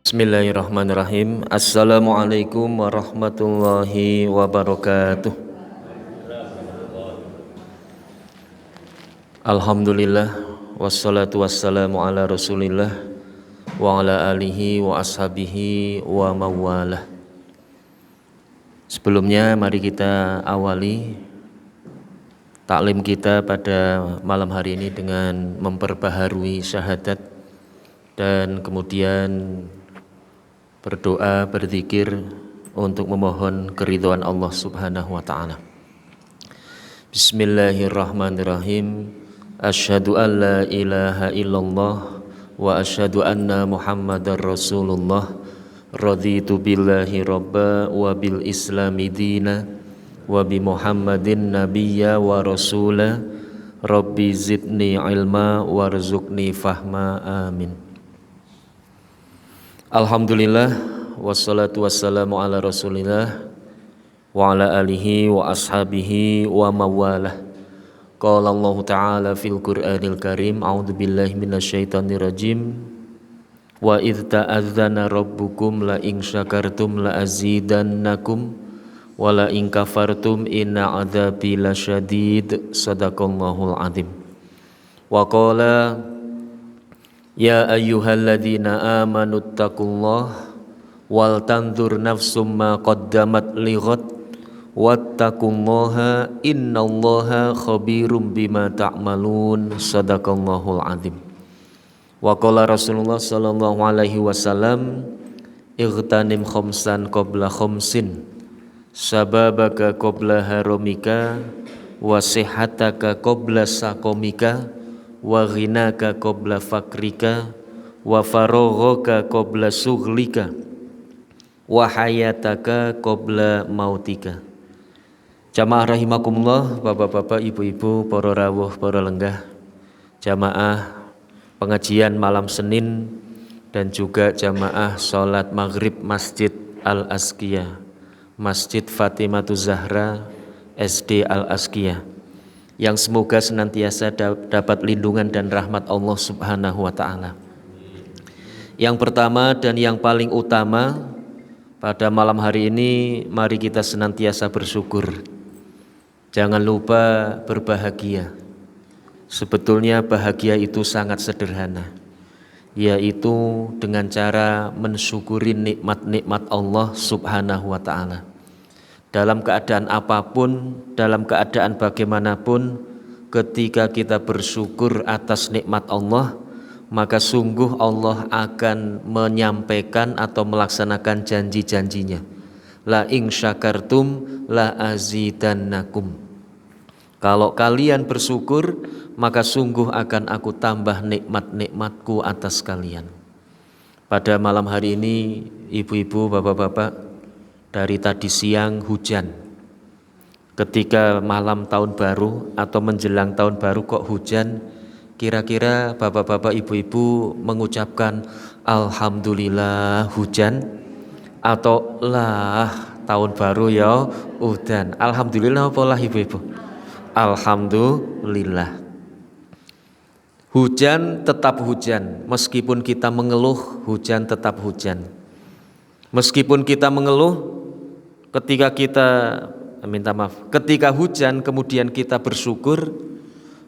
Bismillahirrahmanirrahim. Assalamualaikum warahmatullahi wabarakatuh. Alhamdulillah, wassalatu wassalamu ala rasulillah wa ala alihi wa ashabihi wa mawalah. Sebelumnya mari kita awali taklim kita pada malam hari ini dengan memperbaharui syahadat dan kemudian berdoa, berzikir untuk memohon keridhaan Allah Subhanahu wa taala. Bismillahirrahmanirrahim. Asyhadu an la ilaha illallah wa asyhadu anna Muhammadar Rasulullah. Raditu billahi rabba wa bil islami dina wa bi Muhammadin nabiyya wa rasula. Rabbi zidni ilma warzuqni fahma. Amin. Alhamdulillah, wassalatu wassalamu ala rasulillah wa ala alihi wa ashabihi wa mawalah. Qala Allah Ta'ala fil Qur'anil Karim, a'udzu billahi minasyaitonir rajim. Wa idz ta'adzana rabbukum la in syakartum la azidannakum wa la in kafartum inna 'adzabi lasyadid. Shadaqallahul azim. Wa qala ya ayyuhalladzina amanu taqullaha wal tanzur nafsum ma qaddamat lighad wattaqullaha innallaha khabirum bima ta'malun. Shadaqallahul azim. Wa qala Rasulullah sallallahu alaihi wasallam ightanim khamsan qabla khamsin sababaka qabla haramika wa sihhataka qabla saqamika wa ghinaka qabla fakrika wa faraghaka qabla sughlika wa hayataka qabla mautika. Jamaah rahimakumullah, bapak-bapak, ibu-ibu, para rawuh, para lenggah, jamaah pengajian malam Senin dan juga jamaah salat maghrib Masjid Al-Azkiyah, Masjid Fatimatu Zahra SD Al-Azkiyah, yang semoga senantiasa dapat lindungan dan rahmat Allah Subhanahu wa taala. Yang pertama dan yang paling utama pada malam hari ini, mari kita senantiasa bersyukur. Jangan lupa berbahagia. Sebetulnya bahagia itu sangat sederhana, yaitu dengan cara mensyukuri nikmat-nikmat Allah Subhanahu wa taala. Dalam keadaan apapun, dalam keadaan bagaimanapun, ketika kita bersyukur atas nikmat Allah, maka sungguh Allah akan menyampaikan atau melaksanakan janji-janjinya. La in syakartum la azidannakum. Kalau kalian bersyukur, maka sungguh akan aku tambah nikmat-nikmatku atas kalian. Pada malam hari ini, ibu-ibu, bapak-bapak, dari tadi siang hujan. Ketika malam tahun baru atau menjelang tahun baru kok hujan, kira-kira bapak-bapak, ibu-ibu mengucapkan alhamdulillah hujan atau lah tahun baru ya udan. Alhamdulillah apa lah ibu-ibu? Alhamdulillah. Hujan tetap hujan, meskipun kita mengeluh, hujan tetap hujan. Meskipun kita mengeluh, ketika hujan kemudian kita bersyukur,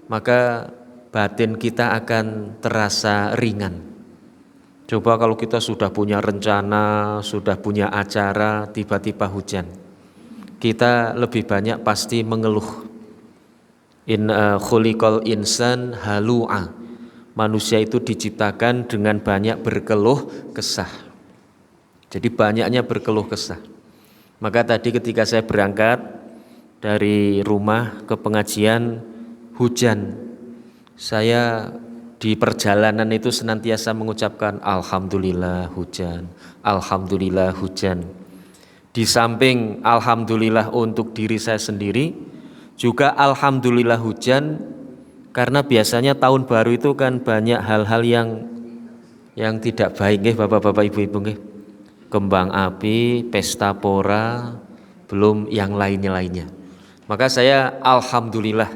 maka batin kita akan terasa ringan. Coba kalau kita sudah punya rencana, sudah punya acara, tiba-tiba hujan, kita lebih banyak pasti mengeluh. Khuliqal insan halu'a. Manusia itu diciptakan dengan banyak berkeluh kesah. Jadi banyaknya berkeluh kesah. Maka tadi ketika saya berangkat dari rumah ke pengajian, hujan. Saya di perjalanan itu senantiasa mengucapkan alhamdulillah hujan, alhamdulillah hujan. Di samping alhamdulillah untuk diri saya sendiri, juga alhamdulillah hujan karena biasanya tahun baru itu kan banyak hal-hal yang tidak baik nggih bapak-bapak, ibu-ibu nggih. Kembang api, pesta pora, belum yang lainnya. Maka saya alhamdulillah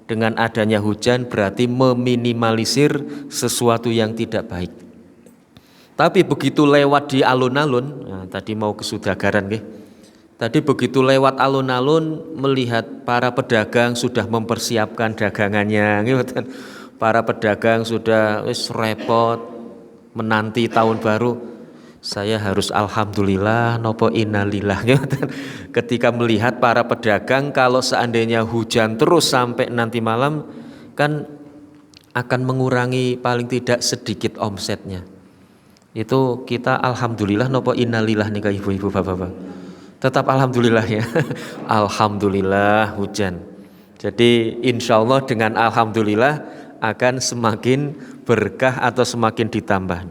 dengan adanya hujan berarti meminimalisir sesuatu yang tidak baik. Tapi begitu lewat di alun-alun, nah, tadi mau ke Sudagaran nggih. Tadi begitu lewat alun-alun melihat para pedagang sudah mempersiapkan dagangannya, gitu. Para pedagang sudah wis repot menanti tahun baru. Saya harus alhamdulillah nopo innalillah, gitu. Ketika melihat para pedagang, kalau seandainya hujan terus sampai nanti malam kan akan mengurangi paling tidak sedikit omsetnya. Itu kita alhamdulillah nopo innalillah nih kak ibu-ibu bapak-bapak. Tetap alhamdulillah ya. Alhamdulillah hujan. Jadi insya Allah dengan alhamdulillah akan semakin berkah atau semakin ditambah.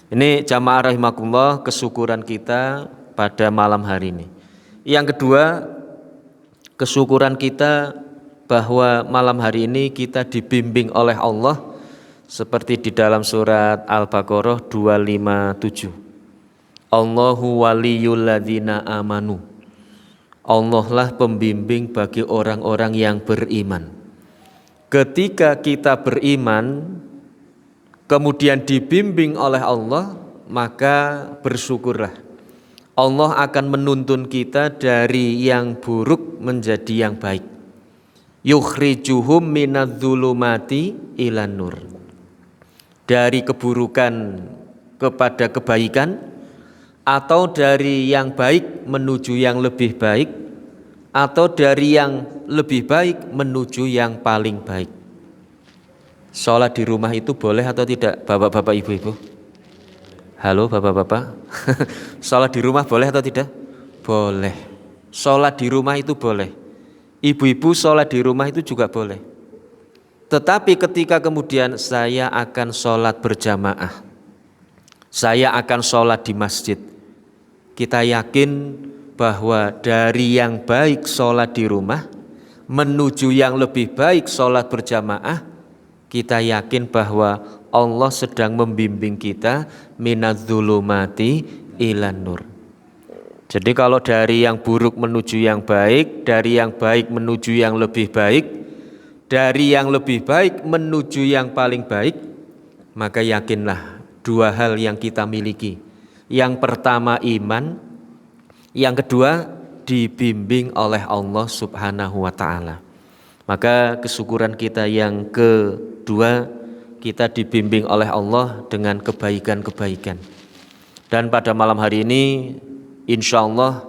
Ini jamaah rahimakumullah, kesyukuran kita pada malam hari ini. Yang kedua, kesyukuran kita bahwa malam hari ini kita dibimbing oleh Allah seperti di dalam surat Al-Baqarah 257. Allahu waliyul ladzina amanu. Allah lah pembimbing bagi orang-orang yang beriman. Ketika kita beriman kemudian dibimbing oleh Allah, maka bersyukurlah. Allah akan menuntun kita dari yang buruk menjadi yang baik. Yukhrijuhum minadz-dzulumati ilan nur. Dari keburukan kepada kebaikan, atau dari yang baik menuju yang lebih baik, atau dari yang lebih baik menuju yang paling baik. Sholat di rumah itu boleh atau tidak, bapak-bapak, ibu-ibu? Halo bapak-bapak. Sholat di rumah boleh atau tidak? Boleh. Sholat di rumah itu boleh. Ibu-ibu sholat di rumah itu juga boleh. Tetapi ketika kemudian saya akan sholat berjamaah, saya akan sholat di masjid, kita yakin bahwa dari yang baik sholat di rumah menuju yang lebih baik sholat berjamaah, kita yakin bahwa Allah sedang membimbing kita minadz-dzulumati ilan nur. Jadi kalau dari yang buruk menuju yang baik, dari yang baik menuju yang lebih baik, dari yang lebih baik menuju yang paling baik, maka yakinlah dua hal yang kita miliki. Yang pertama iman, yang kedua dibimbing oleh Allah Subhanahu wa taala. Maka kesyukuran kita yang kedua, kita dibimbing oleh Allah dengan kebaikan-kebaikan. Dan pada malam hari ini insya Allah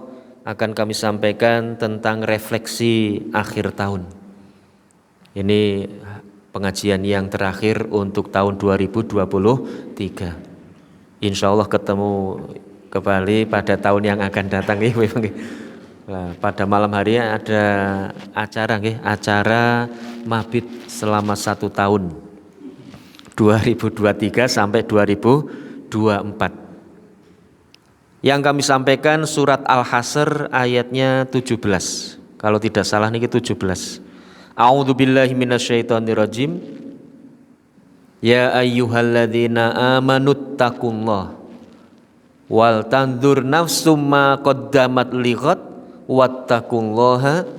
akan kami sampaikan tentang refleksi akhir tahun. Ini pengajian yang terakhir untuk tahun 2023. Insya Allah ketemu kembali pada tahun yang akan datang. Nah, pada malam hari ada acara mabit selama 1 tahun 2023 sampai 2024. Yang kami sampaikan surat Al-Hasr ayatnya 17. Kalau tidak salah niki 17. A'udzubillahi minasyaitonirrajim. Ya ayyuhalladzina amanuttaqullaha wal tanzur nafsum ma qaddamat lighad wattaqullaha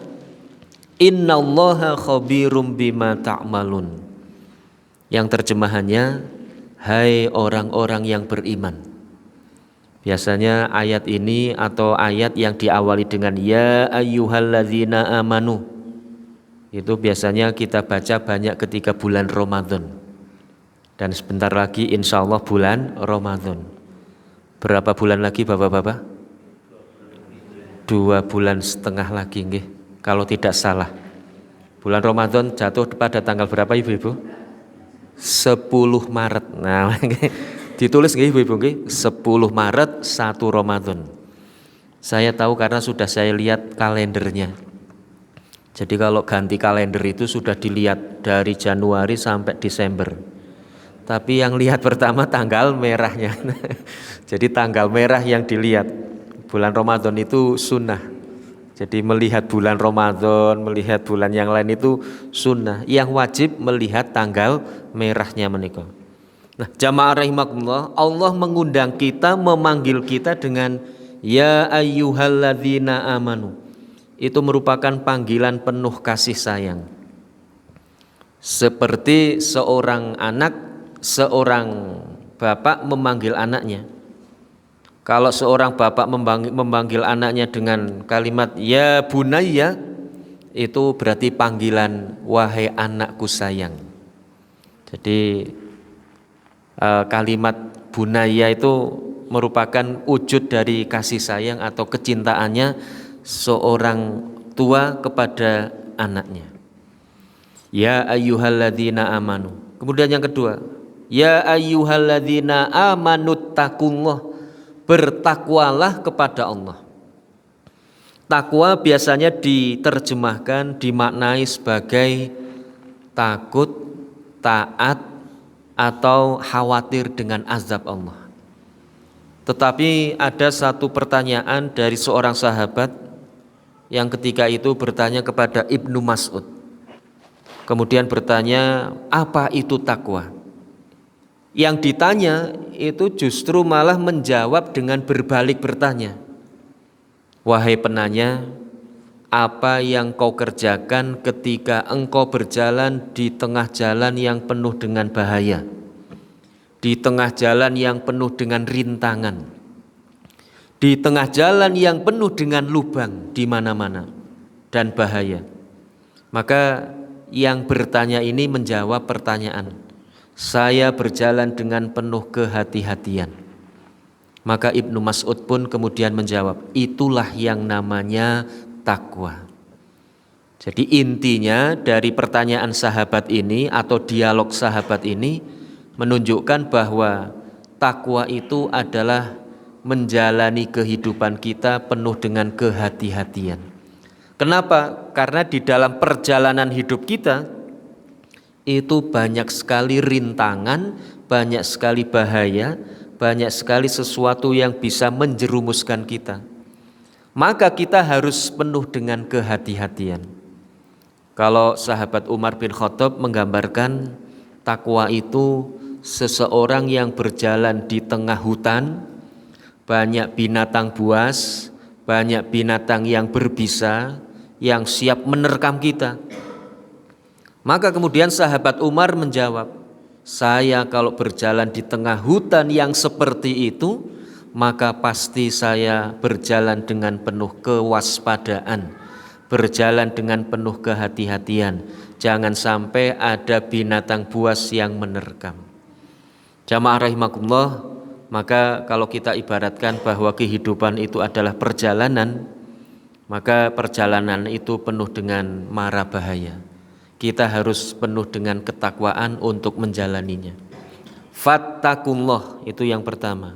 innallaha khabirum bima ta'malun. Yang terjemahannya, hai orang-orang yang beriman. Biasanya ayat ini atau ayat yang diawali dengan ya ayyuhalladzina amanu, itu biasanya kita baca banyak ketika bulan Ramadan. Dan sebentar lagi insya Allah bulan Ramadan. Berapa bulan lagi bapak-bapak? 2,5 bulan lagi nggih, kalau tidak salah. Bulan Ramadan jatuh pada tanggal berapa ibu-ibu? 10 Maret. Nah, ditulis nggih ibu-ibu nggih, 10 Maret 1 Ramadan. Saya tahu karena sudah saya lihat kalendernya. Jadi kalau ganti kalender itu sudah dilihat dari Januari sampai Desember. Tapi yang lihat pertama tanggal merahnya. Jadi tanggal merah yang dilihat. Bulan Ramadan itu sunnah. Jadi melihat bulan Ramadan, melihat bulan yang lain itu sunnah. Yang wajib melihat tanggal merahnya menika. Nah, jamaah rahimakumullah, Allah mengundang kita, memanggil kita dengan ya ayyuhalladzina amanu. Itu merupakan panggilan penuh kasih sayang. Seperti seorang anak, seorang bapak memanggil anaknya. Kalau seorang bapak memanggil anaknya dengan kalimat ya bunayya, itu berarti panggilan wahai anakku sayang. Jadi kalimat bunayya itu merupakan wujud dari kasih sayang atau kecintaannya seorang tua kepada anaknya. Ya ayyuhalladzina amanu. Kemudian yang kedua, ya ayyuhalladzina amanu taqullah, bertakwalah kepada Allah. Takwa biasanya diterjemahkan, dimaknai sebagai takut, taat, atau khawatir dengan azab Allah. Tetapi ada satu pertanyaan dari seorang sahabat yang ketika itu bertanya kepada Ibnu Mas'ud. Kemudian bertanya, apa itu takwa? Yang ditanya itu justru malah menjawab dengan berbalik bertanya. Wahai penanya, apa yang kau kerjakan ketika engkau berjalan di tengah jalan yang penuh dengan bahaya, di tengah jalan yang penuh dengan rintangan, di tengah jalan yang penuh dengan lubang di mana-mana dan bahaya? Maka yang bertanya ini menjawab pertanyaan, saya berjalan dengan penuh kehati-hatian. Maka Ibnu Mas'ud pun kemudian menjawab, itulah yang namanya takwa. Jadi intinya dari pertanyaan sahabat ini atau dialog sahabat ini menunjukkan bahwa takwa itu adalah menjalani kehidupan kita penuh dengan kehati-hatian. Kenapa? Karena di dalam perjalanan hidup kita itu banyak sekali rintangan, banyak sekali bahaya, banyak sekali sesuatu yang bisa menjerumuskan kita. Maka kita harus penuh dengan kehati-hatian. Kalau sahabat Umar bin Khattab menggambarkan takwa itu seseorang yang berjalan di tengah hutan, banyak binatang buas, banyak binatang yang berbisa, yang siap menerkam kita. Maka kemudian sahabat Umar menjawab, saya kalau berjalan di tengah hutan yang seperti itu, maka pasti saya berjalan dengan penuh kewaspadaan, berjalan dengan penuh kehati-hatian. Jangan sampai ada binatang buas yang menerkam. Jamaah rahimakumullah, maka kalau kita ibaratkan bahwa kehidupan itu adalah perjalanan, maka perjalanan itu penuh dengan mara bahaya. Kita harus penuh dengan ketakwaan untuk menjalaninya. Fattakullah, itu yang pertama.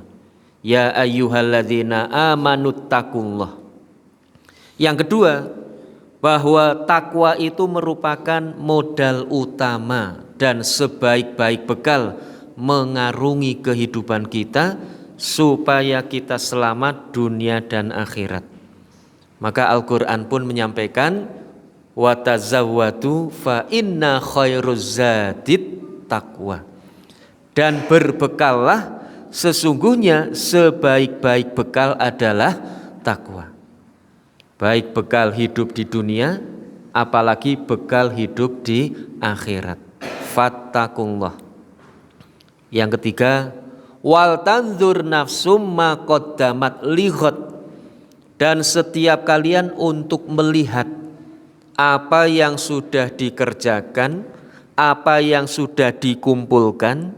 Ya ayyuhalladzina amanu taqullah. Yang kedua, bahwa takwa itu merupakan modal utama dan sebaik-baik bekal mengarungi kehidupan kita supaya kita selamat dunia dan akhirat. Maka Al-Quran pun menyampaikan, wa tazawwadu fa inna khairuz zadit taqwa, dan berbekallah, sesungguhnya sebaik-baik bekal adalah takwa. Baik bekal hidup di dunia, apalagi bekal hidup di akhirat. Fattakullah. Yang ketiga, wal tanzur nafsum ma qaddamat lighad, dan setiap kalian untuk melihat apa yang sudah dikerjakan, apa yang sudah dikumpulkan,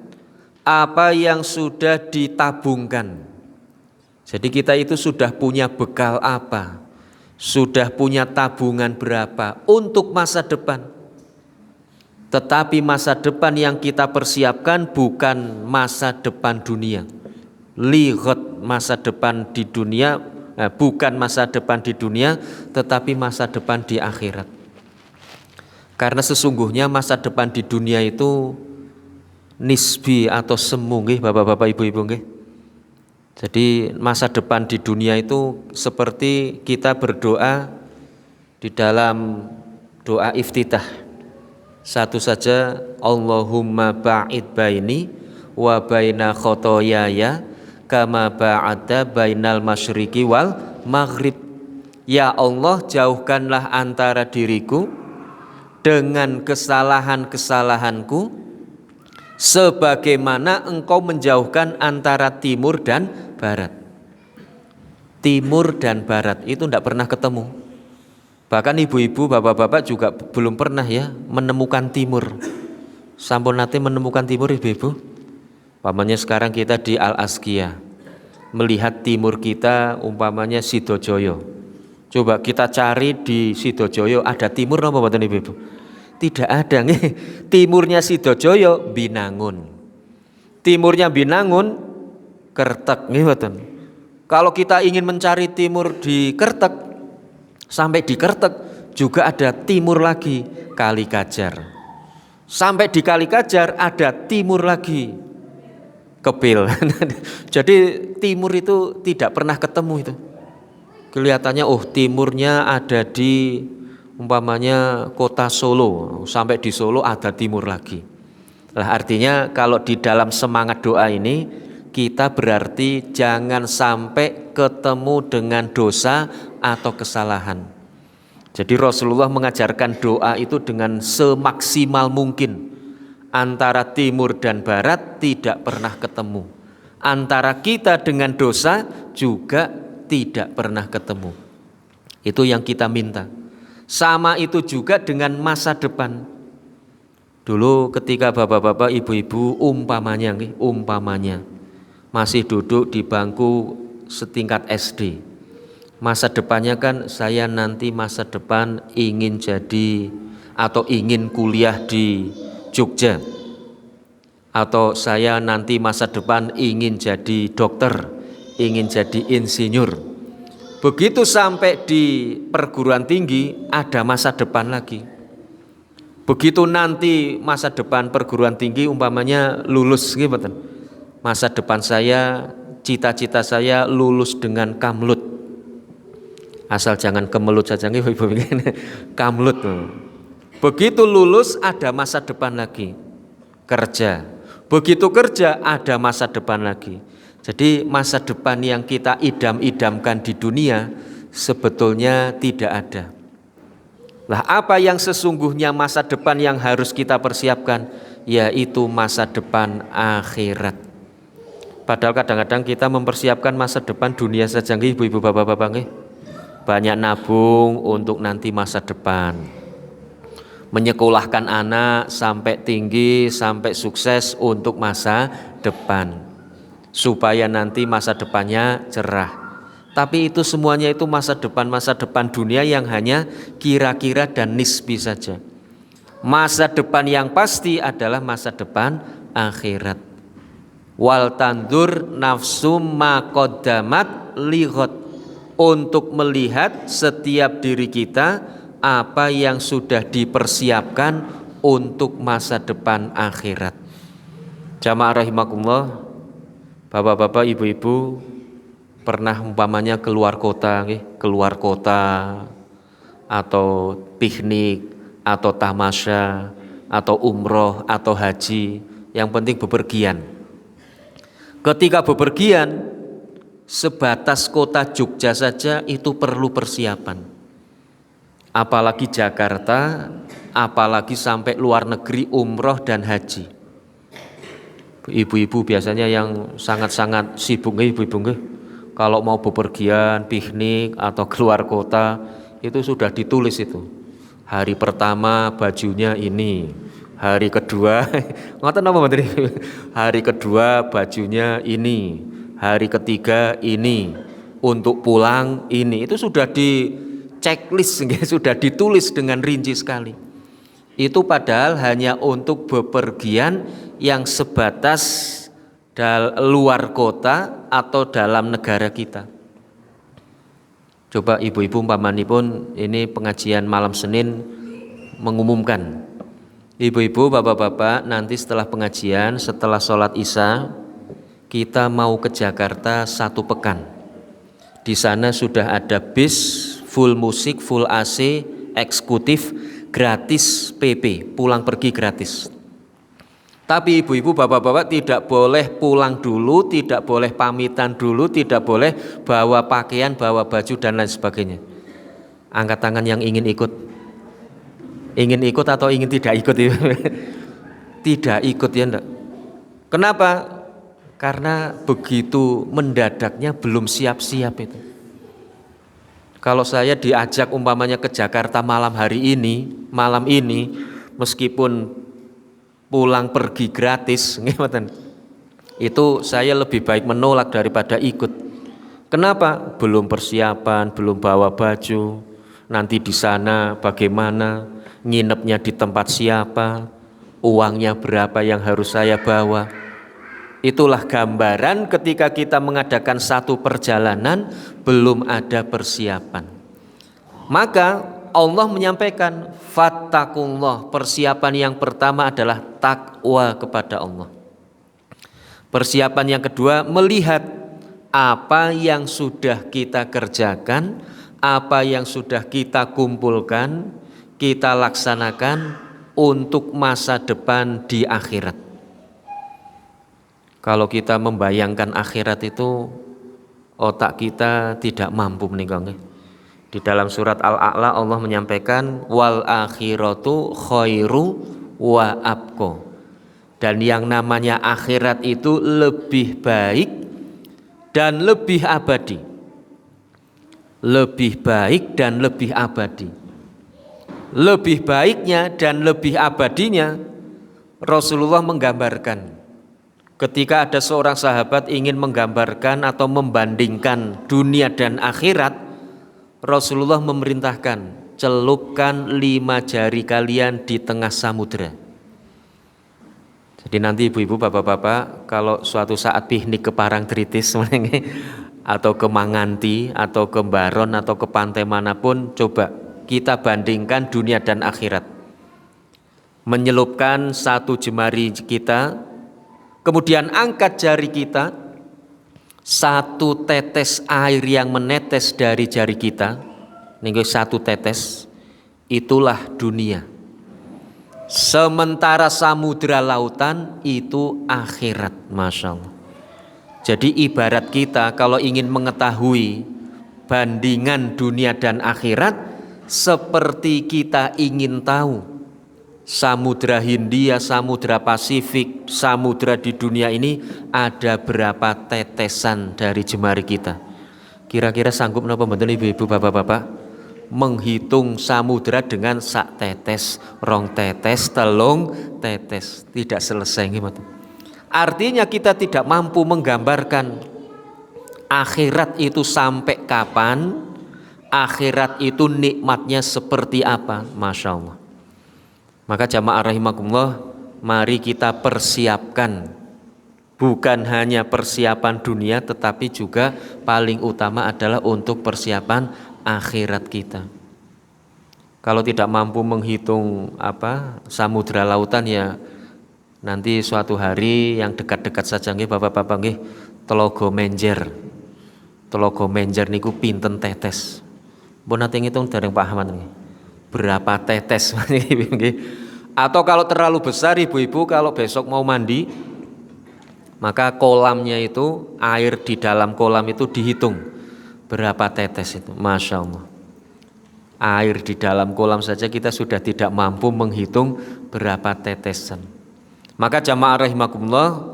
apa yang sudah ditabungkan. Jadi kita itu sudah punya bekal apa, sudah punya tabungan berapa untuk masa depan. Tetapi masa depan yang kita persiapkan bukan masa depan dunia. Lihat masa depan di dunia, bukan masa depan di dunia, tetapi masa depan di akhirat. Karena sesungguhnya masa depan di dunia itu nisbi atau semu, nggih Bapak-bapak, Ibu-ibu nggih. Jadi masa depan di dunia itu seperti kita berdoa di dalam doa iftitah. Satu saja, Allahumma ba'id baini wa baina khotoyaya kama ba'ada bainal masyriqi wal maghrib. Ya Allah, jauhkanlah antara diriku dengan kesalahan-kesalahanku Sebagaimana engkau menjauhkan antara timur dan barat. Timur dan barat itu tidak pernah ketemu. Bahkan ibu-ibu, bapak-bapak juga belum pernah ya menemukan timur. Sampun nate menemukan timur ibu-ibu. Umpamanya sekarang kita di Al-Azkiyah, melihat timur kita umpamanya Sidojoyo. Coba kita cari di Sidojoyo ada timur apa mboten ibu-ibu? Tidak ada nih. Timurnya Sidojoyo Binangun. Timurnya Binangun Kertek nih mboten. Kalau kita ingin mencari timur di Kertek, sampai di Kertek juga ada timur lagi Kali Kajar. Sampai di Kali Kajar ada timur lagi Kepil. Jadi timur itu tidak pernah ketemu itu. Kelihatannya timurnya ada di umpamanya kota Solo, sampai di Solo ada timur lagi. Nah, artinya kalau di dalam semangat doa ini kita berarti jangan sampai ketemu dengan dosa atau kesalahan. Jadi Rasulullah mengajarkan doa itu dengan semaksimal mungkin. Antara timur dan barat tidak pernah ketemu. Antara kita dengan dosa juga tidak pernah ketemu. Itu yang kita minta. Sama itu juga dengan masa depan. Dulu ketika bapak-bapak, ibu-ibu umpamanya masih duduk di bangku setingkat SD. Masa depannya kan saya nanti masa depan ingin jadi atau ingin kuliah di Jogja, atau saya nanti masa depan ingin jadi dokter, ingin jadi insinyur. Begitu sampai di perguruan tinggi ada masa depan lagi. Begitu nanti masa depan perguruan tinggi umpamanya lulus gitu, masa depan saya, cita-cita saya lulus dengan kamlut. Asal jangan kemelut saja nih ibu, kamlut. Begitu lulus ada masa depan lagi, kerja. Begitu kerja ada masa depan lagi. Jadi masa depan yang kita idam-idamkan di dunia sebetulnya tidak ada. Lah apa yang sesungguhnya masa depan yang harus kita persiapkan? Yaitu masa depan akhirat. Padahal kadang-kadang kita mempersiapkan masa depan dunia saja nggih ibu-ibu bapak-bapak nggih. Banyak nabung untuk nanti masa depan. Menyekolahkan anak sampai tinggi, sampai sukses untuk masa depan, supaya nanti masa depannya cerah. Tapi itu semuanya itu masa depan dunia yang hanya kira-kira dan nisbi saja. Masa depan yang pasti adalah masa depan akhirat. Wal tandur nafsum ma qaddamat lighad. Untuk melihat setiap diri kita apa yang sudah dipersiapkan untuk masa depan akhirat. Jamaah rahimakumullah, bapak-bapak, ibu-ibu pernah umpamanya keluar kota atau piknik atau tamasya atau umroh atau haji, yang penting bepergian. Ketika bepergian sebatas kota Jogja saja itu perlu persiapan. Apalagi Jakarta, apalagi sampai luar negeri umroh dan haji. Ibu-ibu biasanya yang sangat-sangat sibuk ibu-ibu kalau mau bepergian, piknik atau keluar kota itu sudah ditulis itu. Hari pertama bajunya ini, hari kedua ngoten apa Menteri? Hari kedua bajunya ini, hari ketiga ini, untuk pulang ini. Itu sudah di checklist, sudah ditulis dengan rinci sekali. Itu padahal hanya untuk bepergian yang sebatas luar kota atau dalam negara kita. Coba ibu-ibu umpamanipun ini pengajian malam Senin mengumumkan, ibu-ibu, bapak-bapak, nanti setelah pengajian, setelah sholat isya kita mau ke Jakarta 1 pekan. Di sana sudah ada bis full musik, full AC, eksekutif, gratis PP, pulang pergi gratis. Tapi ibu-ibu, bapak-bapak tidak boleh pulang dulu, tidak boleh pamitan dulu, tidak boleh bawa pakaian, bawa baju dan lain sebagainya. Angkat tangan yang ingin ikut. Ingin ikut atau ingin tidak ikut? Tidak ikut ya enggak? Kenapa? Karena begitu mendadaknya belum siap-siap itu. Kalau saya diajak umpamanya ke Jakarta malam ini, meskipun pulang pergi gratis, itu saya lebih baik menolak daripada ikut. Kenapa? Belum persiapan, belum bawa baju, nanti di sana bagaimana, nginepnya di tempat siapa, uangnya berapa yang harus saya bawa. Itulah gambaran ketika kita mengadakan satu perjalanan belum ada persiapan. Maka Allah menyampaikan fattakullah, persiapan yang pertama adalah takwa kepada Allah. Persiapan yang kedua melihat apa yang sudah kita kerjakan, apa yang sudah kita kumpulkan, kita laksanakan untuk masa depan di akhirat. Kalau kita membayangkan akhirat itu, otak kita tidak mampu menikah. Di dalam surat Al-A'la Allah menyampaikan wal akhiratu khairu wa abqa. Dan yang namanya akhirat itu lebih baik dan lebih abadi. Lebih baik dan lebih abadi. Lebih baiknya dan lebih abadinya Rasulullah menggambarkan. Ketika ada seorang sahabat ingin menggambarkan atau membandingkan dunia dan akhirat, Rasulullah memerintahkan, celupkan 5 jari kalian di tengah samudera. Jadi nanti ibu-ibu, bapak-bapak, kalau suatu saat piknik ke Parangtritis atau ke Manganti atau ke Baron atau ke pantai manapun, coba kita bandingkan dunia dan akhirat. Menyelupkan 1 jemari kita, kemudian angkat jari kita, 1 tetes air yang menetes dari jari kita, ini 1 tetes, itulah dunia. Sementara samudra lautan itu akhirat, Masya Allah. Jadi ibarat kita kalau ingin mengetahui bandingan dunia dan akhirat, seperti kita ingin tahu Samudra Hindia, Samudra Pasifik, samudra di dunia ini ada berapa tetesan dari jemari kita. Kira-kira sanggup napa mboten ibu-ibu bapak-bapak menghitung samudra dengan sak tetes, 2 tetes, 3 tetes, tidak selesai nggih. Artinya kita tidak mampu menggambarkan akhirat itu sampai kapan, akhirat itu nikmatnya seperti apa, Masya Allah. Maka jamaah rahimakumullah, mari kita persiapkan bukan hanya persiapan dunia, tetapi juga paling utama adalah untuk persiapan akhirat kita. Kalau tidak mampu menghitung samudra lautan, ya nanti suatu hari yang dekat-dekat saja nggih bapak-bapak nggih, Telaga Menjer. Telaga Menjer niku pinten tetes. Mbok nate ngitung dereng Pak Ahmad nggih. Berapa tetes? Atau kalau terlalu besar ibu-ibu, kalau besok mau mandi, maka kolamnya itu, air di dalam kolam itu dihitung berapa tetes itu, Masya Allah. Air di dalam kolam saja kita sudah tidak mampu menghitung berapa tetesan. Maka jamaah rahimakumullah,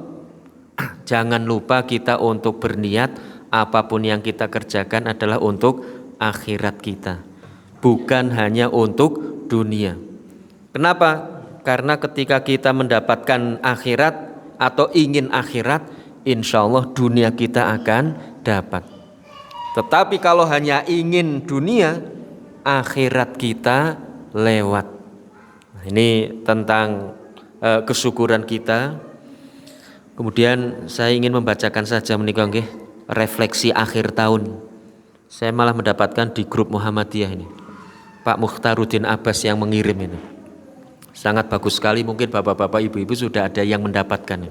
jangan lupa kita untuk berniat apapun yang kita kerjakan adalah untuk akhirat kita, bukan hanya untuk dunia. Kenapa? Karena ketika kita mendapatkan akhirat atau ingin akhirat, insya Allah dunia kita akan dapat. Tetapi kalau hanya ingin dunia, akhirat kita lewat. Ini tentang kesyukuran kita. Kemudian saya ingin membacakan saja menika nggih refleksi akhir tahun. Saya malah mendapatkan di grup Muhammadiyah ini, Pak Mukhtaruddin Abbas yang mengirim ini. Sangat bagus sekali, mungkin bapak-bapak ibu-ibu sudah ada yang mendapatkan.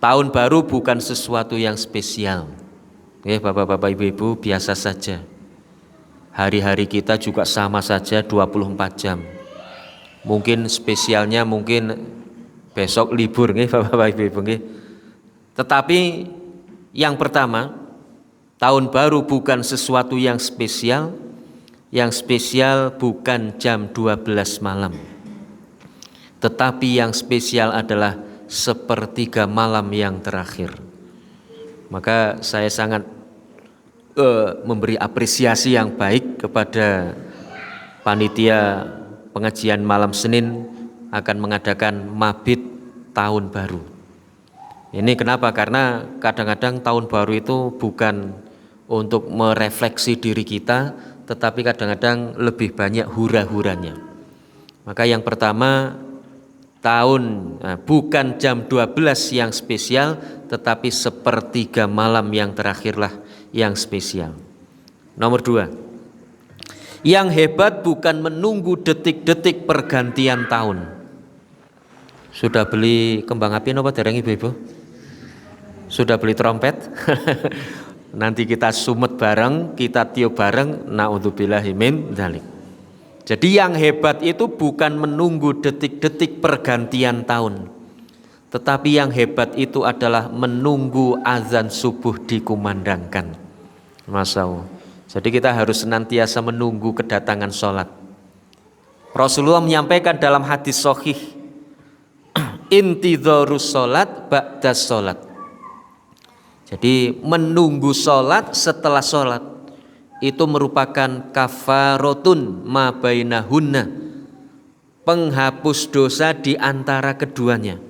Tahun baru bukan sesuatu yang spesial. Bapak-bapak ibu-ibu, biasa saja. Hari-hari kita juga sama saja 24 jam. Mungkin spesialnya mungkin besok libur bapak-bapak ibu-ibu. Tetapi yang pertama, tahun baru bukan sesuatu yang spesial. Yang spesial bukan jam 12 malam. Tetapi yang spesial adalah sepertiga malam yang terakhir. Maka saya sangat memberi apresiasi yang baik kepada panitia pengajian malam Senin akan mengadakan mabit tahun baru. Ini kenapa? Karena kadang-kadang tahun baru itu bukan untuk merefleksi diri kita, tetapi kadang-kadang lebih banyak hura-huranya. Maka yang pertama, bukan jam 12 yang spesial, tetapi sepertiga malam yang terakhirlah yang spesial. Nomor 2, yang hebat bukan menunggu detik-detik pergantian tahun. Sudah beli kembang api apa dereng ibu-ibu? Sudah beli trompet? Nanti kita sumet bareng, kita tiup bareng, naudzubillahi min dzalik. Jadi yang hebat itu bukan menunggu detik-detik pergantian tahun, tetapi yang hebat itu adalah menunggu azan subuh dikumandangkan. Masya Allah. Jadi kita harus senantiasa menunggu kedatangan sholat. Rasulullah menyampaikan dalam hadis sahih, intidharus sholat ba'das sholat. Jadi menunggu sholat setelah sholat itu merupakan kafaratun ma bainahunna, penghapus dosa di antara keduanya.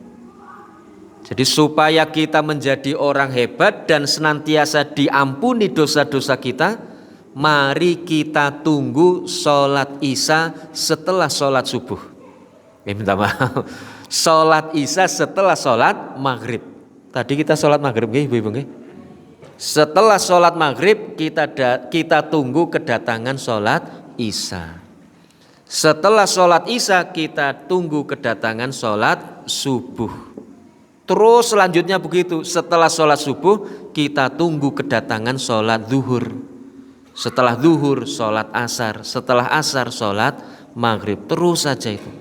Jadi supaya kita menjadi orang hebat dan senantiasa diampuni dosa-dosa kita, mari kita tunggu sholat isya setelah sholat subuh. Minta maaf, sholat isya setelah sholat maghrib. Tadi kita sholat maghrib, ibu-ibu. Setelah sholat maghrib kita tunggu kedatangan sholat isya. Setelah sholat isya kita tunggu kedatangan sholat subuh. Terus selanjutnya begitu. Setelah sholat subuh kita tunggu kedatangan sholat zuhur. Setelah zuhur sholat asar. Setelah asar sholat maghrib. Terus saja itu.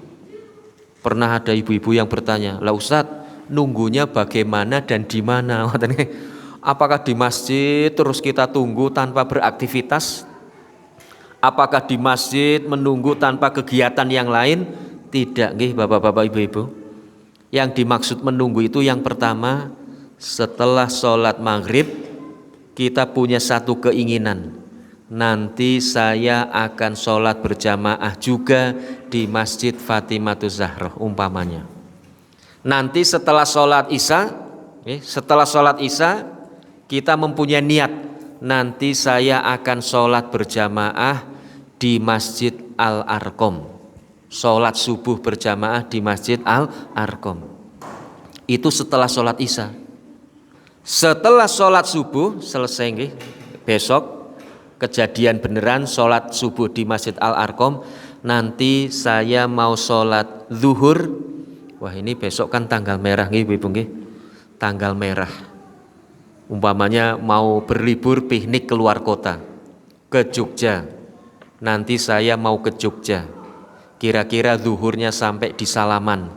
Pernah ada ibu-ibu yang bertanya, lah Ustadz, nunggunya bagaimana dan di mana? Apakah di masjid terus kita tunggu tanpa beraktivitas? Apakah di masjid menunggu tanpa kegiatan yang lain? Tidak, nggih Bapak-bapak, Ibu-ibu. Yang dimaksud menunggu itu yang pertama, setelah sholat maghrib kita punya satu keinginan. Nanti saya akan sholat berjamaah juga di Masjid Fatimatuz Zahroh umpamanya. Nanti setelah sholat isya, kita mempunyai niat, nanti saya akan sholat berjamaah di Masjid Al-Arqam, sholat subuh berjamaah di Masjid Al-Arqam. Itu setelah sholat isya. Setelah sholat subuh selesai, besok kejadian beneran sholat subuh di Masjid Al-Arqam, nanti saya mau sholat zuhur. Wah, ini besok kan tanggal merah nih ibu nggih. Tanggal merah. Umpamanya mau berlibur piknik keluar kota ke Jogja. Nanti saya mau ke Jogja. Kira-kira zuhurnya sampai di Salaman.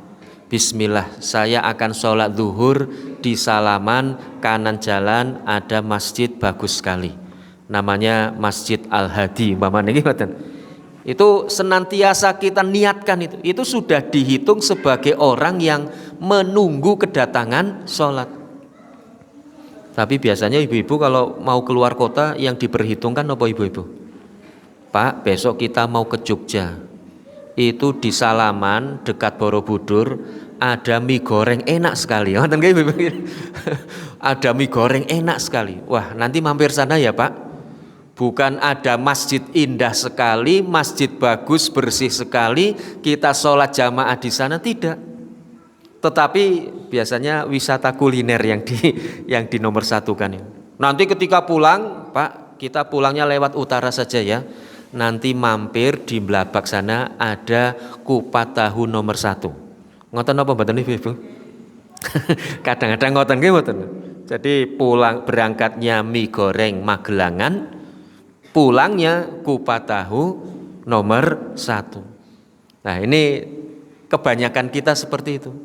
Bismillah, saya akan sholat zuhur di Salaman, kanan jalan ada masjid bagus sekali. Namanya Masjid Al-Hadi umpamanya nggih. Itu senantiasa kita niatkan itu sudah dihitung sebagai orang yang menunggu kedatangan sholat. Tapi biasanya ibu-ibu kalau mau keluar kota yang diperhitungkan apa ibu-ibu? Pak, besok kita mau ke Jogja. Itu di Salaman dekat Borobudur ada mie goreng enak sekali. Ada mie goreng enak sekali. Wah, nanti mampir sana ya Pak. Bukan ada masjid indah sekali, masjid bagus, bersih sekali, kita sholat jamaah di sana, tidak. Tetapi biasanya wisata kuliner yang di nomor satukan. Nanti ketika pulang, Pak, kita pulangnya lewat utara saja ya. Nanti mampir di Blabak sana ada kupat tahu nomor 1. Ngoten apa mboten Ibu? Kadang-kadang ngoten nggih mboten. Jadi pulang berangkatnya mie goreng Magelangan, pulangnya kupat tahu nomor 1. Nah, ini kebanyakan kita seperti itu.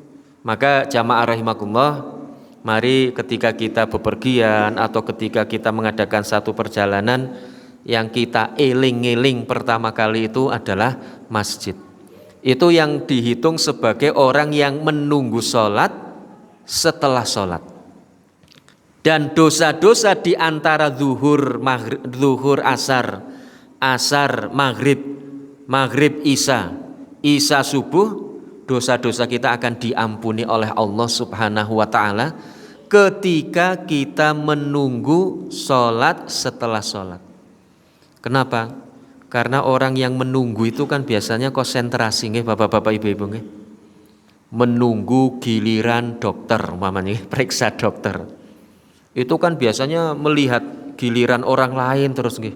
Maka jamaah rahimakumullah, mari ketika kita bepergian atau ketika kita mengadakan satu perjalanan, yang kita eling-eling pertama kali itu adalah masjid. Itu yang dihitung sebagai orang yang menunggu sholat setelah sholat. Dan dosa-dosa di antara zuhur, asar, maghrib, isya subuh, dosa-dosa kita akan diampuni oleh Allah Subhanahu wa ta'ala ketika kita menunggu sholat setelah sholat. Kenapa? Karena orang yang menunggu itu kan biasanya konsentrasi, nggih bapak-bapak ibu-ibu nggih. Menunggu giliran dokter, umpamanya periksa dokter. Itu kan biasanya melihat giliran orang lain terus nggih.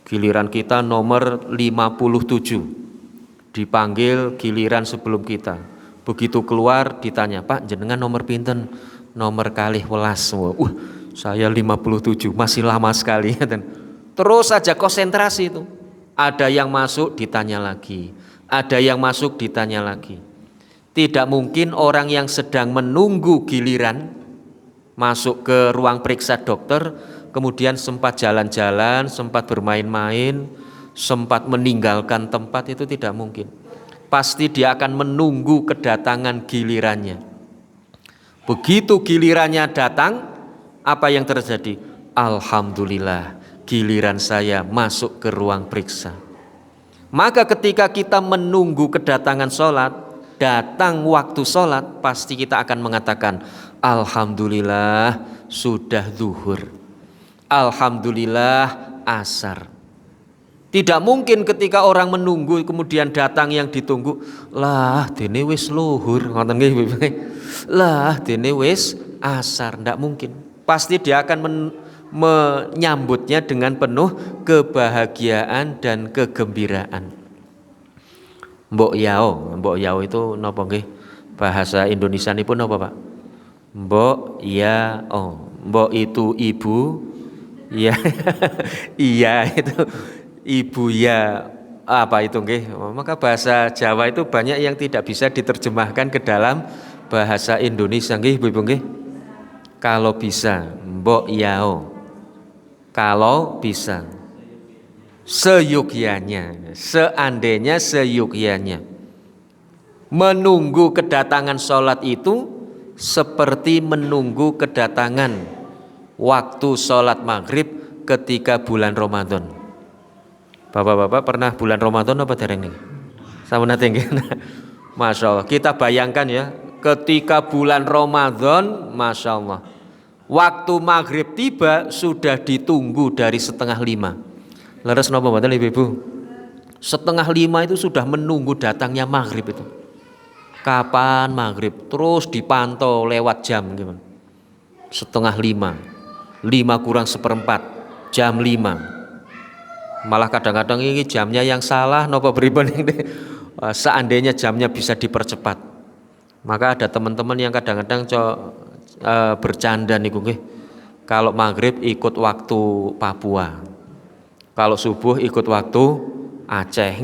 Giliran kita nomor 57. Dipanggil giliran sebelum kita. Begitu keluar ditanya, "Pak, jenengan nomor pinten?" "Nomor kalih welas." Saya 57, masih lama sekali. Terus saja konsentrasi itu. Ada yang masuk ditanya lagi, ada yang masuk ditanya lagi. Tidak mungkin orang yang sedang menunggu giliran masuk ke ruang periksa dokter, kemudian sempat jalan-jalan, sempat bermain-main, sempat meninggalkan tempat, itu tidak mungkin. Pasti dia akan menunggu kedatangan gilirannya. Begitu gilirannya datang, apa yang terjadi? Alhamdulillah, giliran saya masuk ke ruang periksa. Maka ketika kita menunggu kedatangan sholat, datang waktu sholat, pasti kita akan mengatakan, alhamdulillah sudah zuhur, alhamdulillah asar. Tidak mungkin ketika orang menunggu kemudian datang yang ditunggu, lah dene wis luhur, ngoten nggih. Lah dene wis asar, tidak mungkin. Pasti dia akan menyambutnya dengan penuh kebahagiaan dan kegembiraan. Mbok yao itu napa nggih? Bahasa Indonesia nipun napa, Pak? Mbok yao. Mbok itu ibu, ya. Iya itu ibu ya, apa itu nggih? Maka bahasa Jawa itu banyak yang tidak bisa diterjemahkan ke dalam bahasa Indonesia nggih, Ibu nggih. Kalau bisa mbok yao. Kalau bisa seyukyanya, seandainya seyukyanya. Menunggu kedatangan sholat itu seperti menunggu kedatangan waktu sholat maghrib ketika bulan Ramadan. Bapak-bapak pernah bulan Ramadan apa dereng nih? Sampun nate nggih. Masya Allah, kita bayangkan ya, ketika bulan Ramadan, Masya Allah, waktu maghrib tiba sudah ditunggu dari 4:30. Leres napa mboten Ibu-ibu? 4:30 itu sudah menunggu datangnya maghrib itu. Kapan maghrib? Terus dipantau lewat jam gimana? 4:30, 5:45, jam 5. Malah kadang-kadang ini jamnya yang salah napa pripun ini. Seandainya jamnya bisa dipercepat. Maka ada teman-teman yang kadang-kadang bercanda niku nggih. Kalau maghrib ikut waktu Papua. Kalau subuh ikut waktu Aceh.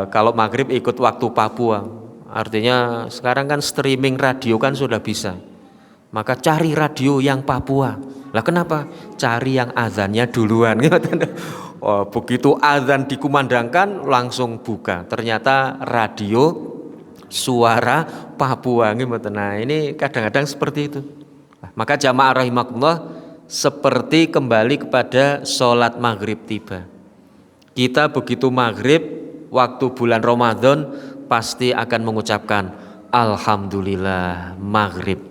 Kalau maghrib ikut waktu Papua. Artinya sekarang kan streaming radio kan sudah bisa. Maka cari radio yang Papua. Lah kenapa? Cari yang azannya duluan. Begitu azan dikumandangkan langsung buka. Ternyata radio suara Papua. Nah ini kadang-kadang seperti itu. Maka jamaah rahimakumullah, seperti kembali kepada sholat maghrib tiba. Kita begitu maghrib waktu bulan Ramadan pasti akan mengucapkan alhamdulillah maghrib,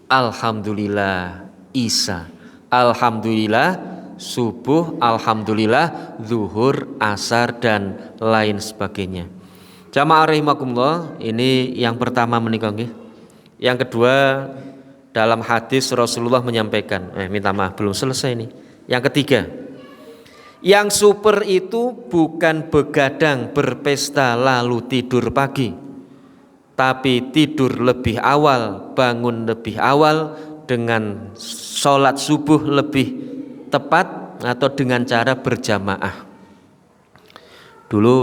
alhamdulillah isya, alhamdulillah subuh, alhamdulillah zuhur, asar dan lain sebagainya. Jamaah rahimakumullah, ini yang pertama menikah nggih. Yang kedua, dalam hadis Rasulullah menyampaikan, minta maaf belum selesai ini. Yang ketiga, yang super itu bukan begadang berpesta lalu tidur pagi, tapi tidur lebih awal, bangun lebih awal dengan sholat subuh lebih tepat atau dengan cara berjamaah. Dulu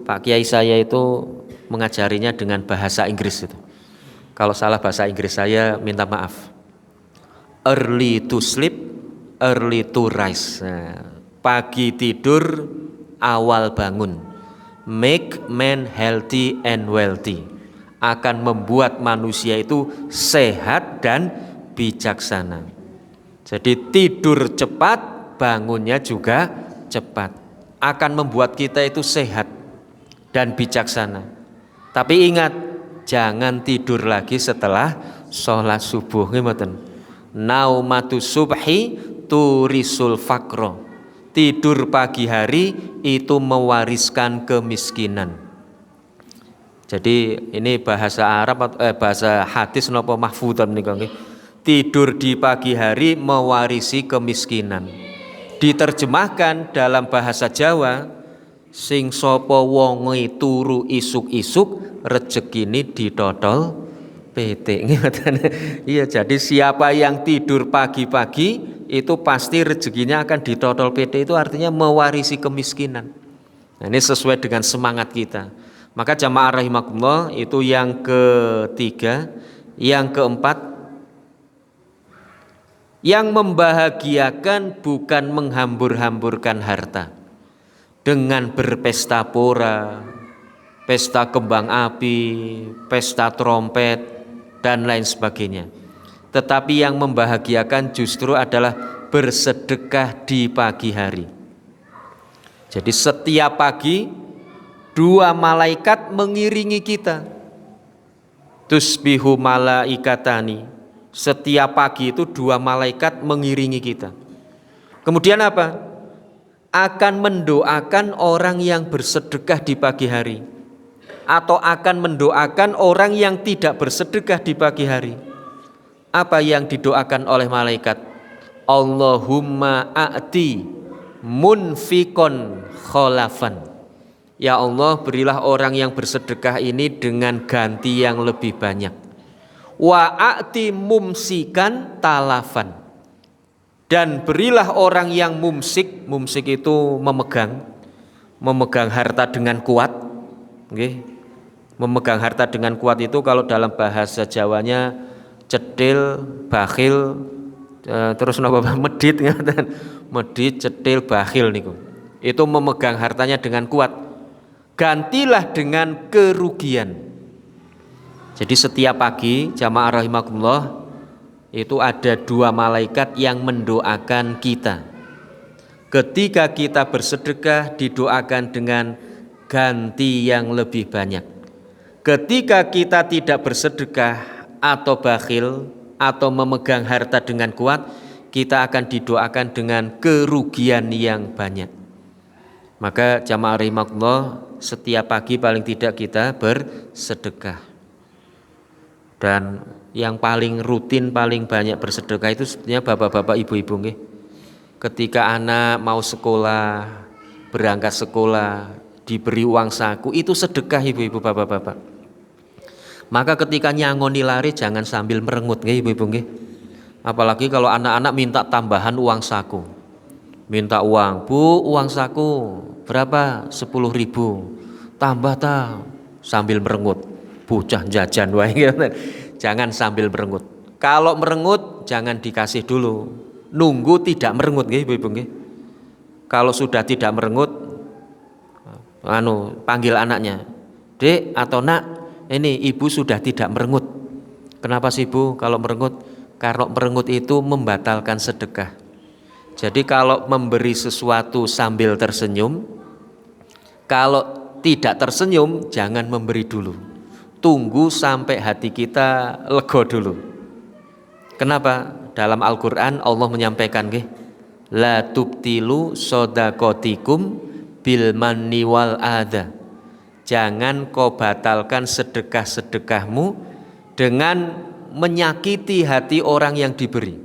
Pak Kiai saya itu mengajarinya dengan bahasa Inggris itu. Kalau salah bahasa Inggris saya minta maaf. Early to sleep, early to rise. Pagi tidur, awal bangun. Make man healthy and wealthy. akan membuat manusia itu sehat dan bijaksana. Jadi tidur cepat, bangunnya juga cepat. Akan membuat kita itu sehat dan bijaksana. Tapi ingat, jangan tidur lagi setelah sholat subuh. Ngoten. Naumatu subhi turisul fakro. Tidur pagi hari itu mewariskan kemiskinan. Jadi ini bahasa Arab bahasa hadis napa mahfudhan nika nggih. Tidur di pagi hari mewarisi kemiskinan. Diterjemahkan dalam bahasa Jawa, sing sapa wonge turu isuk-isuk rezekine ditotol petik. Iya, jadi siapa yang tidur pagi-pagi itu pasti rezekinya akan ditotol PT, itu artinya mewarisi kemiskinan. Nah, ini sesuai dengan semangat kita. Maka jamaah rahimakumullah, itu yang ketiga. Yang keempat, yang membahagiakan bukan menghambur-hamburkan harta dengan berpesta pora, pesta kembang api, pesta trompet, dan lain sebagainya. Tetapi yang membahagiakan justru adalah bersedekah di pagi hari. Jadi setiap pagi 2 malaikat mengiringi kita. Tusbihu malaikatani. Setiap pagi itu 2 malaikat mengiringi kita. Kemudian apa? Akan mendoakan orang yang bersedekah di pagi hari, atau akan mendoakan orang yang tidak bersedekah di pagi hari. Apa yang didoakan oleh malaikat? Allahumma a'ti munfikon kholafan. Ya Allah, berilah orang yang bersedekah ini dengan ganti yang lebih banyak. Wa a'ti mumsikan talafan. Dan berilah orang yang mumsik itu memegang harta dengan kuat. Okay. Memegang harta dengan kuat itu kalau dalam bahasa Jawanya cedil, bakhil, terus napa medit, medit, cedil, bakhil niku. Itu memegang hartanya dengan kuat. Gantilah dengan kerugian. Jadi setiap pagi jamaah rahimakumullah itu ada 2 malaikat yang mendoakan kita. Ketika kita bersedekah didoakan dengan ganti yang lebih banyak. Ketika kita tidak bersedekah atau bakhil atau memegang harta dengan kuat, kita akan didoakan dengan kerugian yang banyak. Maka jamaah rahimakumullah, setiap pagi paling tidak kita bersedekah. Dan yang paling rutin, paling banyak bersedekah itu sebenarnya bapak-bapak, ibu-ibu nggih. Ketika anak mau sekolah, berangkat sekolah, diberi uang saku, itu sedekah ibu-ibu, bapak-bapak. Maka ketika nyangoni lari jangan sambil merengut nggih ibu-ibu nggih. Apalagi kalau anak-anak minta tambahan uang saku. Minta uang, Bu, uang saku berapa? 10.000. Tambah ta, sambil merengut. Bocah jajan wae. Jangan sambil merengut. Kalau merengut jangan dikasih dulu. Nunggu tidak merengut nggih Ibu nggih. Kalau sudah tidak merengut, panggil anaknya. Dek atau Nak, ini Ibu sudah tidak merengut. Kenapa sih Bu kalau merengut? Kalau merengut itu membatalkan sedekah. Jadi kalau memberi sesuatu sambil tersenyum, kalau tidak tersenyum jangan memberi dulu. Tunggu sampai hati kita lega dulu. Kenapa? Dalam Al-Qur'an Allah menyampaikan la tubtilu sodakotikum bil manni wal adha. Jangan kau batalkan sedekah-sedekahmu dengan menyakiti hati orang yang diberi.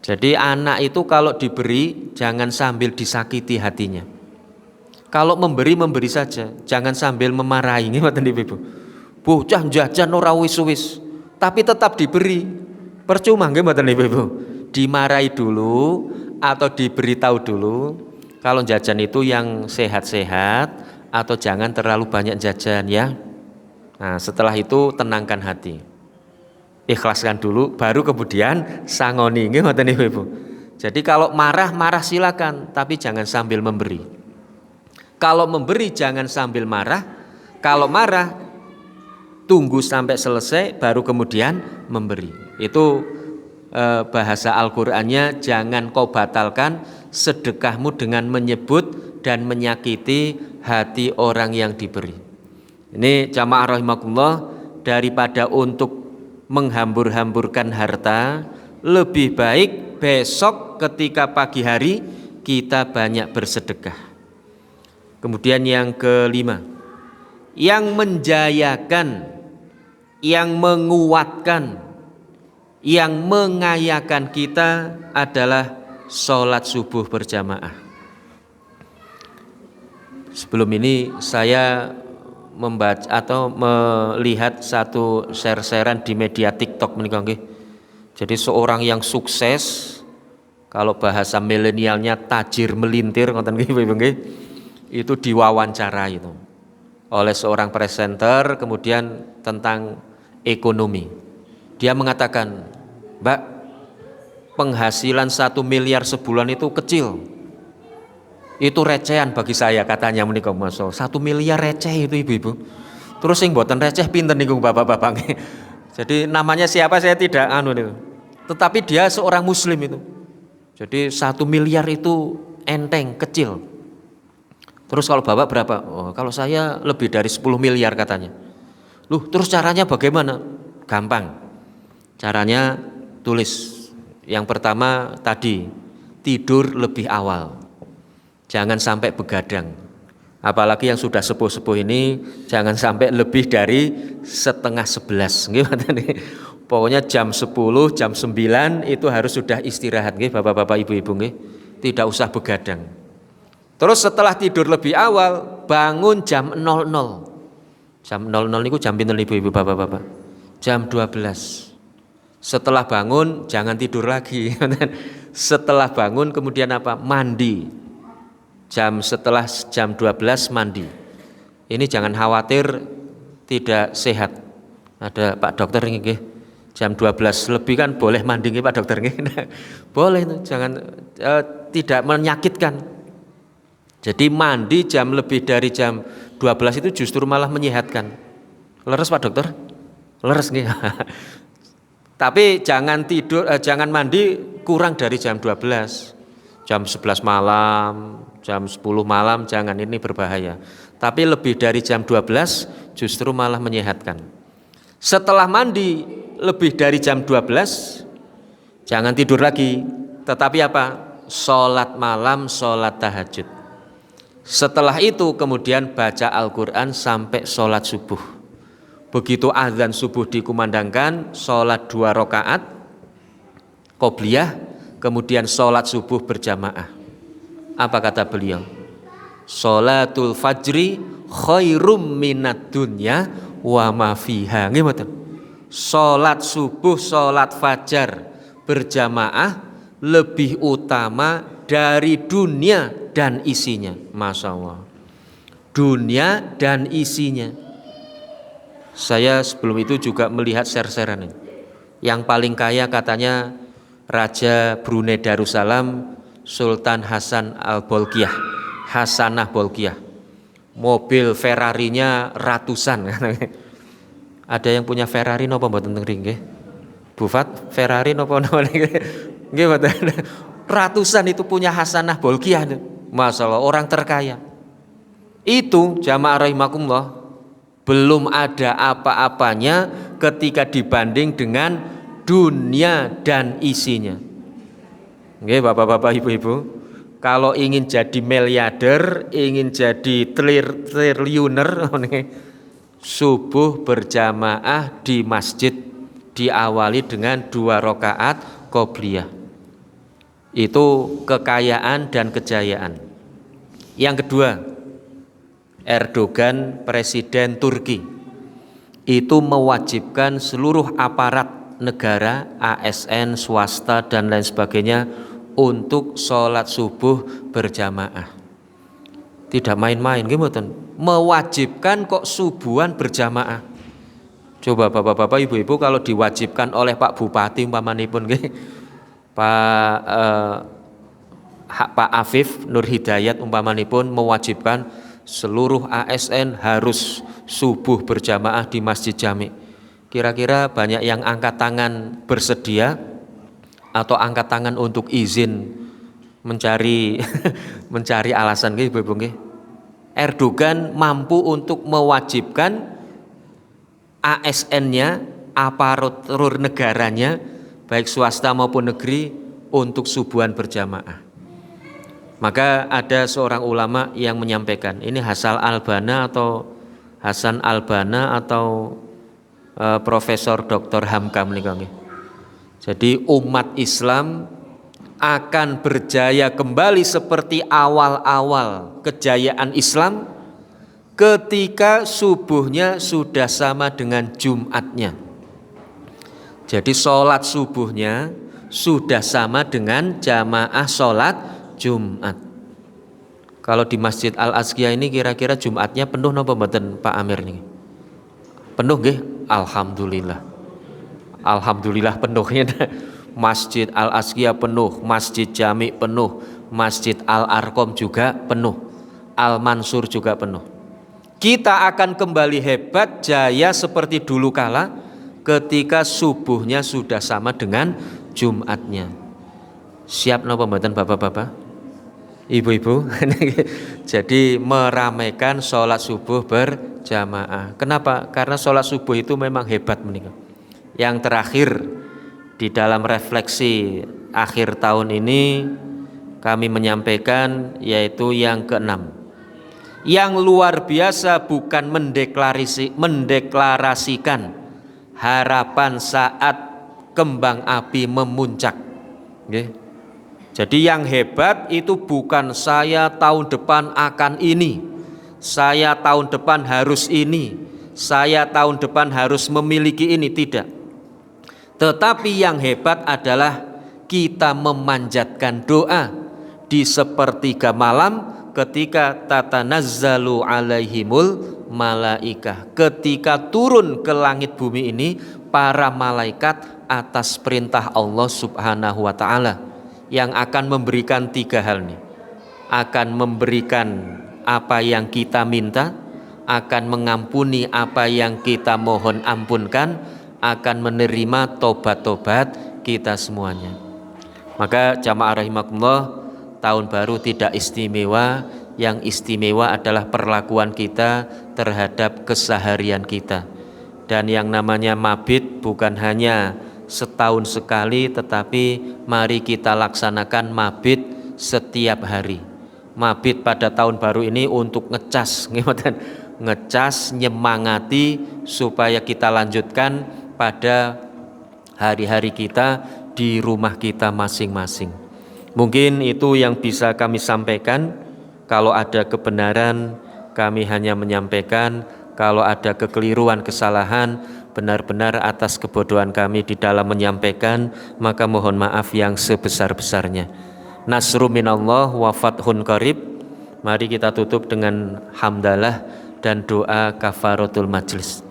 Jadi anak itu kalau diberi jangan sambil disakiti hatinya. Kalau memberi saja, jangan sambil memarahi. Ngoten Ibu. Bocah jajan ora wis-wis, tapi tetap diberi. Percuma nggih mboten Ibu. Dimarahi dulu atau diberitahu dulu kalau jajan itu yang sehat-sehat atau jangan terlalu banyak jajan ya. Nah, setelah itu tenangkan hati. Ikhlaskan dulu, baru kemudian sangoni, nggih ngoten Ibu. Jadi kalau marah silakan, tapi jangan sambil memberi. Kalau memberi jangan sambil marah. Kalau marah tunggu sampai selesai baru kemudian memberi. Itu bahasa Al-Qur'annya, jangan kau batalkan sedekahmu dengan menyebut dan menyakiti hati orang yang diberi. Ini jamaah rahimakumullah, daripada untuk menghambur-hamburkan harta, lebih baik besok ketika pagi hari kita banyak bersedekah. Kemudian yang kelima, yang menjayakan, yang menguatkan, yang mengayakan kita adalah sholat subuh berjamaah. Sebelum ini saya membaca atau melihat satu share-sharean di media TikTok menika nggih. Jadi seorang yang sukses, kalau bahasa milenialnya tajir melintir ngoten nggih, itu diwawancara itu oleh seorang presenter, kemudian tentang ekonomi. Dia mengatakan, "Mbak, penghasilan 1 miliar sebulan itu kecil. Itu recehan bagi saya," katanya menika Mas. 1 miliar receh itu ibu-ibu. Terus sing mboten receh pinten niku bapak-bapak. Jadi namanya siapa saya tidak niku. Tetapi dia seorang muslim itu. Jadi 1 miliar itu enteng, kecil. Terus kalau bapak berapa? Oh, kalau saya lebih dari 10 miliar katanya. Loh, terus caranya bagaimana? Gampang. Caranya tulis. Yang pertama tadi, tidur lebih awal. Jangan sampai begadang. Apalagi yang sudah sepuh-sepuh ini, jangan sampai lebih dari 10:30. Gimana nih? Pokoknya jam 10, jam 9 itu harus sudah istirahat, nggih, bapak-bapak, ibu-ibu, nggih. Tidak usah begadang. Terus setelah tidur lebih awal, bangun jam 00. Jam 00 niku jam pinten ibu-ibu, bapak-bapak? Jam 12. Setelah bangun jangan tidur lagi. Setelah bangun kemudian apa? Mandi. Setelah jam 12 mandi. Ini jangan khawatir tidak sehat. Ada Pak Dokter nggih. Jam 12 lebih kan boleh mandi nggih Pak Dokter nggih. Boleh itu, jangan tidak menyakitkan. Jadi mandi jam lebih dari jam 12 itu justru malah menyehatkan. Leres Pak Dokter? Leres nggih. Tapi jangan tidur, jangan mandi kurang dari jam 12. Jam 11 malam, jam 10 malam jangan, ini berbahaya. Tapi lebih dari jam 12 justru malah menyehatkan. Setelah mandi lebih dari jam 12 jangan tidur lagi. Tetapi apa? Sholat malam, sholat tahajud. Setelah itu kemudian baca Al-Quran sampai sholat subuh. Begitu azan subuh dikumandangkan, sholat 2 rakaat qobliyah, kemudian sholat subuh berjamaah. Apa kata beliau? Sholatul fajri khairum minad dunya wa ma fiha. Nggih. Sholat subuh, sholat fajar berjamaah lebih utama dari dunia dan isinya. Masya Allah. Dunia dan isinya. Saya sebelum itu juga melihat share-sharean. Yang paling kaya katanya Raja Brunei Darussalam, Sultan Hasan Al-Bolkiah, Hasanah Bolkiah. Mobil Ferrarinya ratusan. Ada yang punya Ferrari napa mboten teng nggih? Bufat Ferrari napa nggih? Nggih mboten. Ratusan itu punya Hasanah Bolkiah. Masalah orang terkaya. Itu jamaah rahimakumullah belum ada apa-apanya ketika dibanding dengan dunia dan isinya. Nggih bapak-bapak, ibu-ibu, kalau ingin jadi miliarder, ingin jadi triliuner, subuh berjamaah di masjid diawali dengan 2 rakaat qobliyah. Itu kekayaan dan kejayaan. Yang kedua, Erdogan, presiden Turki, itu mewajibkan seluruh aparat negara, ASN, swasta dan lain sebagainya untuk sholat subuh berjamaah. Tidak main-main, gimana? Mewajibkan kok subuhan berjamaah. Coba bapak-bapak, ibu-ibu, kalau diwajibkan oleh Pak Bupati umpamanipun, Pak Afif Nur Hidayat umpamanipun mewajibkan seluruh ASN harus subuh berjamaah di Masjid Jami. Kira-kira banyak yang angkat tangan bersedia atau angkat tangan untuk izin mencari mencari alasan nggih Ibu nggih. Erdogan mampu untuk mewajibkan ASN-nya, aparatur negaranya, baik swasta maupun negeri, untuk subuhan berjamaah. Maka ada seorang ulama yang menyampaikan, ini Hasan Albana atau Profesor Dr. Hamkam nih. Jadi umat Islam akan berjaya kembali seperti awal-awal kejayaan Islam ketika subuhnya sudah sama dengan Jumatnya. Jadi sholat subuhnya sudah sama dengan jamaah sholat Jumat. Kalau di Masjid Al-Azkiyah ini kira-kira Jumatnya penuh napa mboten Pak Amir nih? Penuh nggih? Alhamdulillah. Alhamdulillah penuhnya. Masjid Al-Azkiyah penuh, Masjid Jami penuh, Masjid Al-Arqam juga penuh, Al-Mansur juga penuh. Kita akan kembali hebat jaya seperti dulu kala ketika subuhnya sudah sama dengan Jumatnya. Siap napa mboten Bapak-bapak? Ibu-ibu, jadi meramaikan sholat subuh berjamaah. Kenapa? Karena sholat subuh itu memang hebat menikah. Yang terakhir di dalam refleksi akhir tahun ini kami menyampaikan yaitu yang keenam. Yang luar biasa bukan mendeklarasikan harapan saat kembang api memuncak. Okay. Jadi yang hebat itu bukan saya tahun depan akan ini, saya tahun depan harus ini, saya tahun depan harus memiliki ini, tidak. Tetapi yang hebat adalah kita memanjatkan doa di sepertiga malam ketika tatanazzalu alaihimul malaikah, ketika turun ke langit bumi ini para malaikat atas perintah Allah Subhanahu wa taala yang akan memberikan tiga hal nih. Akan memberikan apa yang kita minta, akan mengampuni apa yang kita mohon ampunkan, akan menerima tobat-tobat kita semuanya. Maka jamaah rahimakumullah, tahun baru tidak istimewa, yang istimewa adalah perlakuan kita terhadap keseharian kita. Dan yang namanya mabit bukan hanya setahun sekali, tetapi mari kita laksanakan mabit setiap hari. Mabit pada tahun baru ini untuk ngecas, nyemangati supaya kita lanjutkan pada hari-hari kita di rumah kita masing-masing. Mungkin itu yang bisa kami sampaikan. Kalau ada kebenaran kami hanya menyampaikan, kalau ada kekeliruan, kesalahan, benar-benar atas kebodohan kami di dalam menyampaikan, maka mohon maaf yang sebesar-besarnya. Nasru minallah wa fathun qarib. Mari kita tutup dengan hamdalah dan doa kafaratul majlis.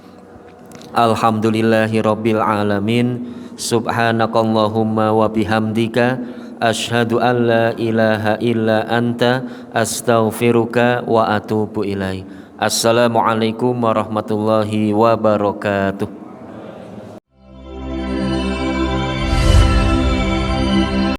Alhamdulillahi rabbil alamin. Subhanakallahumma wa bihamdika asyhadu an la ilaha illa anta astaghfiruka wa atubu ilaik. Assalamualaikum warahmatullahi wabarakatuh.